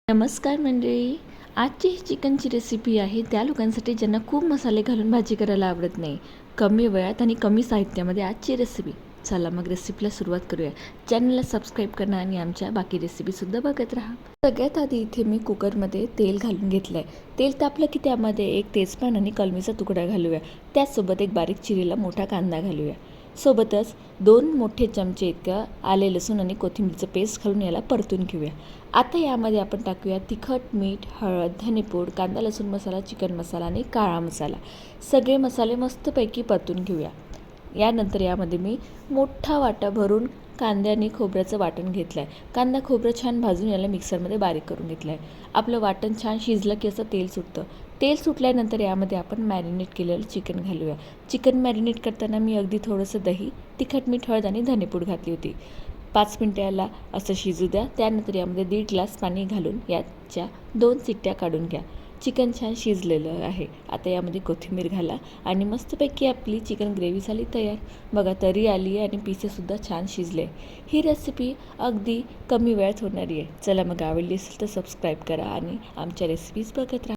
नमस्कार मंडळी. आजची ही चिकनची रेसिपी आहे त्या लोकांसाठी ज्यांना खूप मसाले घालून भाजी करायला आवडत नाही. कमी वेळात आणि कमी साहित्यामध्ये आजची रेसिपी. चला मग रेसिपीला सुरुवात करूया. चॅनलला सबस्क्राईब करा आणि आमच्या बाकी रेसिपीसुद्धा बघत राहा. सगळ्यात आधी इथे मी कुकरमध्ये तेल घालून घेतलं आहे. तेल तापलं की त्यामध्ये एक तेजपान आणि कलमीचा तुकडा घालूया. त्याचसोबत एक बारीक चिरीला मोठा कांदा घालूया. सोबतच 2 मोठे चमचे इतकं आले लसूण आणि कोथिंबीरचं पेस्ट घालून याला परतून घेऊया. आता यामध्ये आपण टाकूया तिखट, मीठ, हळद, धनेपूड, कांदा लसूण मसाला, चिकन मसाला आणि काळा मसाला. सगळे मसाले मस्तपैकी परतून घेऊया. यानंतर यामध्ये मी मोठा वाटा भरून कांदे आणि खोबऱ्याचं वाटण घेतलं आहे. कांदा खोबरं छान भाजून याला मिक्सरमध्ये बारीक करून घेतलं आहे. आपलं वाटण छान शिजलं की असं तेल सुटतं. तेल सुटल्यानंतर यामध्ये आपण मॅरिनेट केलेलं चिकन घालूया. चिकन मॅरिनेट करताना मी अगदी थोडंसं दही, तिखट, मीठ, हळद आणि धनेपूड घातली होती. 5 मिनटं याला असं शिजू द्या. त्यानंतर यामध्ये 1.5 ग्लास पाणी घालून याच्या 2 शिट्ट्या काढून घ्या. चिकन छान शिजलेलं आहे. आता यामध्ये कोथिंबीर घाला आणि मस्तपैकी आपली चिकन ग्रेव्ही झाली तयार. बघा तरी आली आहे आणि पीसेसुद्धा छान शिजले. ही रेसिपी अगदी कमी वेळात होणारी आहे. चला मग आवडली असेल तर सबस्क्राईब करा आणि आमच्या रेसिपीज बघत राहा.